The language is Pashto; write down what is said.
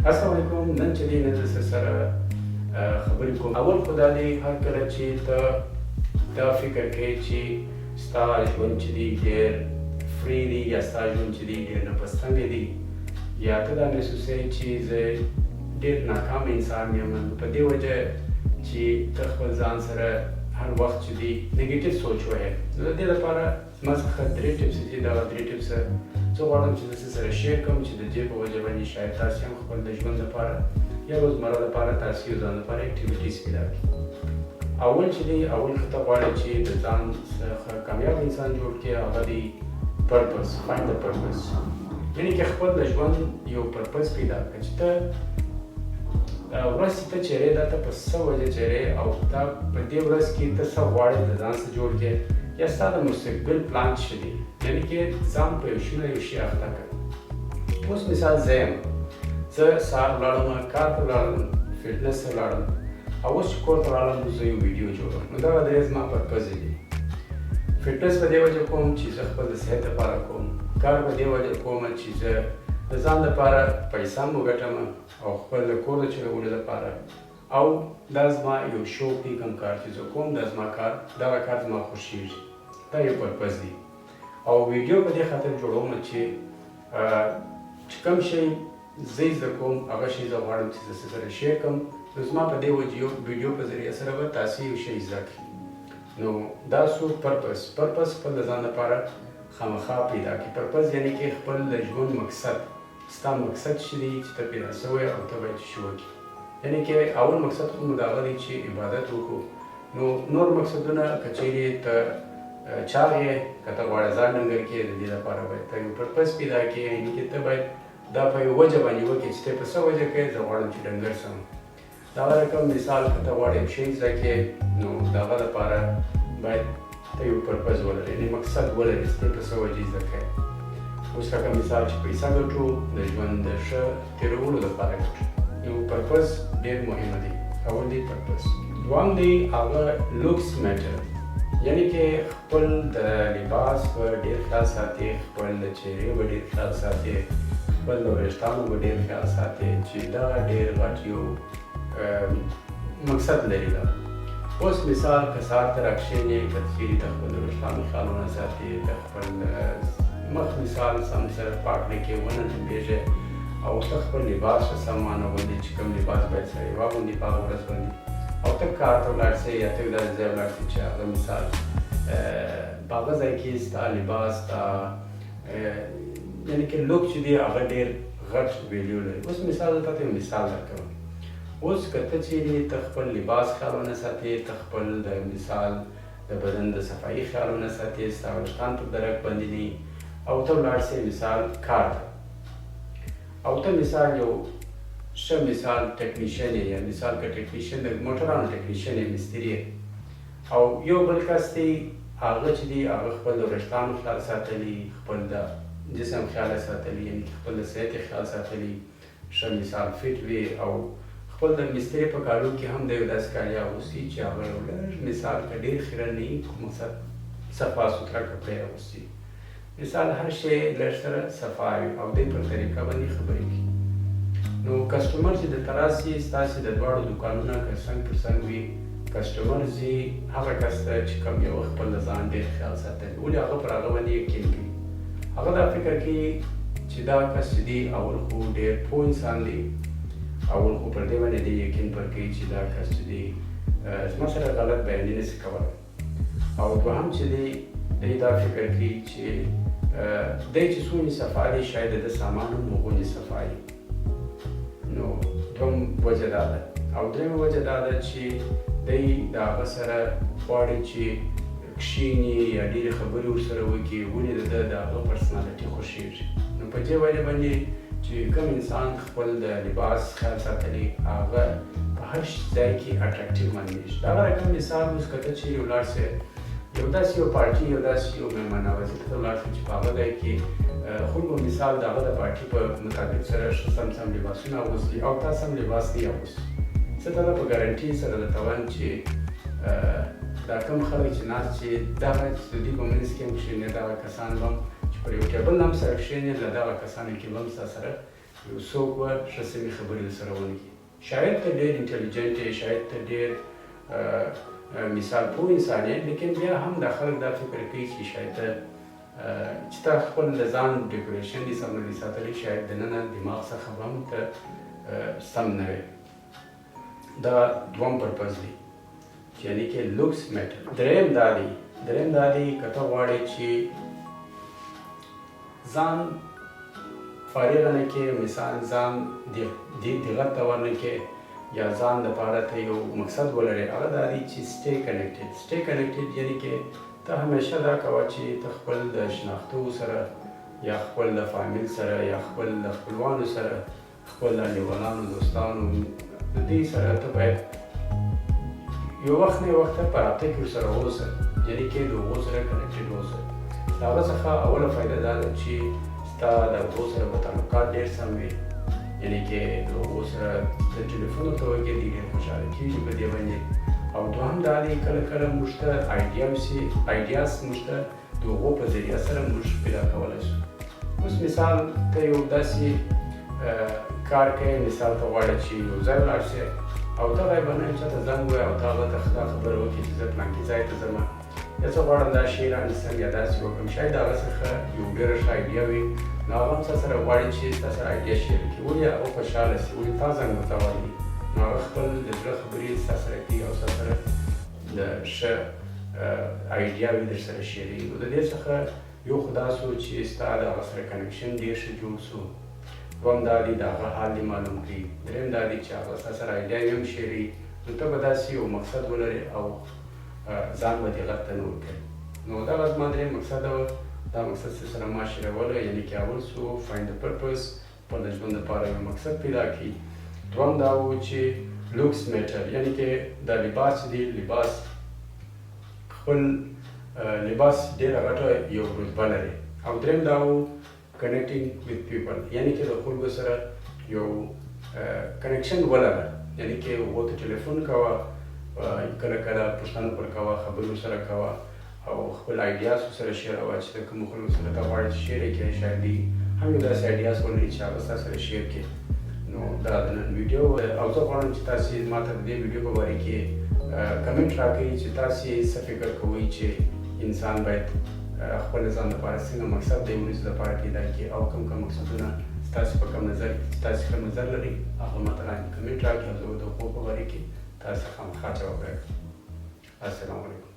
السلام علیکم. نن چې دی نه د سره خبرې کوم. اول خو دا دی هر کله چې ته دا فکر کوې چې ستا ژوند چې دی ډېر فری دی یا ستا ژوند چې دی ډېر نپستنګی دی یا ته دا محسوسوې چې زه ډېر ناکام انسان یم په دې وجه چې ته خپل ځان سره هر وخت چې دی نیګیټیو سوچ وهې. نو د دې لپاره زما څخه 3 ټپس دي. دغه 3 ټپس زه غواړم چې زه سره شیر کړم چې د دې په وجه باندې شاید تاسې هم خپل د ژوند لپاره یا روزمره لپاره تاسې یو ځان لپاره اکټیویټیز پیدا کړي. اول چې دی اول که ته غواړې چې د ځان څخه کامیاب انسان جوړ کړې هغه دی پرپز. فایند د پرپز، یعنې که خپل د ژوند یو پرپز پیدا کړه چې ته ورځ چې ته چیرې دا ته په څه وجه چیرې او تا په دې ورځ کې ته څه غواړې د ځان څخه جوړ کړې یا ستا د مستقبل پلان څه دی، یعنې کې ځان په یو شي اخته کړه. اوس مثال زه یم، زه سهار ولاړم کار ته ولاړم، فټنس ته ولاړم او اوس چې کور ته ولاړم زه یو ویډیو جوړوم. نو دغه درې زما پرپز دي. فټنس په دې وجه کوم چې زه خپل د صحت لپاره کوم، کار په دې وجه کوم چې زه د ځان لپاره پیسې هم وګټم او خپل د کور د چلولو لپاره، او دا زما یو شوق دی. کوم کار چې زه کوم دا زما کار، دغه کار زما خوښېږي، دا یو پرپز دی. او ویډیو په دې خاطر جوړوم چې کوم شی زه زده کوم هغه شی زه غواړم چې زه سره شیر کړم. نو زما په دې ویډیو په ذریعه سره به تاسې یو شی زده کړئ. نو دا سو پرپز خپل د ځان لپاره خامخا پیدا کړئ. پرپز یعنې کې خپل د ژوند مقصد، ستا مقصد څه دی چې ته پیدا شوی او ته باید څه وکړې. یعنې کې اول مقصد خو مو د هغه دی چې عبادت وکړو. نو نور مقصدونه که چیرې ته چاغ یې، که ته غواړې ځان ډنګر کړې، د دې لپاره باید ته یو پرپز پیدا کړې. یعنې کې ته باید دا په یو وجه باندې وکړې چې ته په څه وجه کوې زه غواړم چې ډنګر شم. دغه رقم مثال که ته غواړې یو شی زده کړې نو د هغه لپاره باید ته یو پرپز ولرې، یعنې مقصد ولرې چې ته په څه وجې زده کوې. اوس لکه مثال چې پیسه ګټو د ژوند د ښه تېرولو لپاره ګټو، نو پرپز ډېر مهمه دی. اول دی پرپز. دوام دی هغه لوکس میټر، یعنې کې خپل د لباس به ډېر خیال ساتې، خپل د چهرې به ډېر خیال ساتې، خپل د وریښتانو به ډېر خیال ساتې چې دا ډېر غټ یو مقصد لري. دا اوس مثال که سهار ته راکښېنې که چیرې ته خپل د وریښتانو خیالونه ساتې، د خپل مخ مثال سم سره پاک نه کې ونه لمبېږې او ته خپل لباس ښه سم وانغوندې چې کوم لباس باید سړی واغوندي په هغه ورځ باندې، او ته کار ته ولاړ شې یا ته داسې ځای ولاړ شې چې هغه مثال په هغه ځای کې ستا لباس ستا یعنې کې لوک چې دی هغه ډېر غټ ویلیو لري. اوس مثال زه تاته یو مثال درکوم. اوس که ته چیرې ته خپل لباس خیال ونه ساتې، ته خپل د مثال د بدن د صفایي خیال ونه ساتې، ستا وریښتان په درک باندې نه او ته ولاړ شې مثال کار ته، او ته مثال یو ښه مثال ټیکنیشین یې، یا مثال که ټیکنیشین د موټرانو ټیکنیشین یې، مستري یې، او یو بل کس دی هغه چې دی هغه خپل د وریښتانو خیال ساتلي، خپل د جسم خیال یې ساتلي، یعنې خپل د صحت یې خیال ساتلي، ښه مثال فټ وي، او خپل د مستري په کالو کې هم د یو داسې کالي اغوستي چې هغه یو لږ مثال که ډېر خیرن نه وي، خو مقصد صفا سوتره کپړې اغوستي. مثال هر شی لږ سره صفا وي او دوی پر طریقه باندې خبرې کوي. نو کسټمر چې دلته راسي ستاسې د دواړو دوکانونه که څنګ پر څنګ وي، کسټمر ځي هغه کس ته چې کوم یو خپل د ځان ډېر خیال ساتلی، ولې هغه پر هغه باندې یقین کوي. هغه دا فکر کوي چې دا کس چې دی اول خو ډېر پوه انسان دی، اول خو پر دې باندې دی یقین پر کوي چې دا کس چې دی زما سره غلط بیانې نشي کولی، او دوهم چې دی دی دا فکر کوي چې دی چې څومره صفا دی شاید د سامان هم هغومره صفا وي. نو دوم وجه دا ده. او درېیمه وجه دا ده چې دی د هغه سره غواړي چې کښېني یا ډېرې خبرې ورسره وکړي، ولې د ده د هغه پرسنالټي خوښېږي. نو په دې وجه باندې چې کوم انسان خپل د لباس خیال ساتلی هغه په هر ځای کې اټریکټیو معلومېږي. د هغه رقم مثال اوس که ته چیرې ولاړ شې یو داسې یو پارټي، یو داسې یو مېلمانوازي ته ولاړ شې چې په هغه ځای کې خلکو مثال د هغه د پارټي په مطابق سره ښه سم لباسونه اغوستي او تا سم لباس نه یې اغوستي. زه تا ته په ګارنټي سره درته وایم چې دا کوم خلک چې ناست چې دغه چې د دوی په منځ کې هم کښېني، دغه کسان به هم چې پر یو ټیبل هم سره کښېني، له دغه کسانو کې به هم ستا سره یو څوک به ښه سمې خبرې درسره ونه کړي. شاید ته ډېر انټلیجنټ یې، شاید ته ډېر مثال پوه انسان یې، لیکن بیا هم دا خلک دا فکر کوي چې شاید ته چې تا خپل د ځان ډیکوریشن دې سم نه دي ساتلی، شاید دننه دماغ څخه به هم ته سم نه وې. دا دوم پرپز دی چې یعنې کې لوکس میټر. دریم دا دی که ته غواړې چې ځان فارغه نه کې، مثال ځان دغت ته ور نه کې یا ځان دپاره ته یو مقصد ولرې، هغه دا دی چې سټې کنیکټډ یعنې کې ته همیشه دا کوه چې ته خپل د شناختو سره یا خپل د فامیل سره یا خپل د خپلوانو سره، خپل د انډیوالانو دوستانو د دې سره ته باید یو وخت نه یو وخت په رابطه کې ورسره واوسه، یعنې کې د هغو سره کنیکټډ واوسه. د هغه څخه اوله فایده دا ده چې ستا د هغو سره به تعلقات ډېر سم وي، یعنې کې د هغو سره د ټلیفون ورته وکړې دي ډېر خوشحاله کېږي په دې باندې. او دوهم دا دی کله کله موږ ته آیډیاز موږ ته د هغو په ذریعه سره موږ پیدا کولی شو. اوس مثال ته یو داسې کار کوې، مثال ته غواړې چې یو ځای ولاړ شې او ته غیبانه چاته زنګ ووایې او ته هغه ته دا خبره وکړې چې زه فلانکي ځای ته ځمه یا زه غواړم دا شی رانیسم یا داسې وکړم، شاید د هغه څخه یو ډېره ښه آیډیا وي، نو هغه هم ستا سره غواړي چې ستا سره آیډیا شیر کړي، ولې هغه خوشحاله شي، ولې تا زنګ ورته وایي، نو هغه خپل د زړه خبرې ستا سره کوي او ستا سره د ښه آیډیاوې در سره شیروي. نو د دې څخه یو خو دا سو چې ستا د هغه سره کنیکشن ډېر ښه جوړ سو. دوم دا دی د هغه حال دې معلوم کړي. درېیم دا دی چې هغه ستا سره آیډیاوې هم شیروي، نو ته به داسې یو مقصد ولرې او ځان به دې غلط ته نه ورکوې. نو دغه زما درېیم مقصد وه، دا مقصد سره ما شیرولی، یعنې کې اول سو فایند د پرپز، خپل د ژوند لپاره یو مقصد پیدا کړي. دوم دا و چې لوکس میټر، یعنې کې دا لباس دی، خپل لباس ډېره غټه یو رتبه لري. او درېیم دا و کنیکټینګ وذ پیپل، یعنې کې د خلکو سره یو کنیکشن ولره، یعنې کې هغو ته ټلیفون کوه، کله کله پوښتنه پر کوه، خبرې سره کوه او خپل آیډیاز سره شیروه چې د کومو خلکو سره ته غواړې چې شیر یې کړې، شاید دوی هم یو داسې آیډیاز ولري چې هغه ستا سره شیر کړي. نو دا د نن ویډیو او زه غواړم چې تاسې ما ته د دې ویډیو په باره کې کمنټ راکړئ چې تاسې څه فکر کوئ چې انسان باید خپل ځان لپاره څنګه مقصد د ونیسو لپاره پیدا کړي او کوم مقصدونه ستاسې په کوم نظر لري، هغه ما ته کمنټ راکړئ او زه به د هغو په باره کې تاسې خامخا جواب راکړم. السلام علیکم.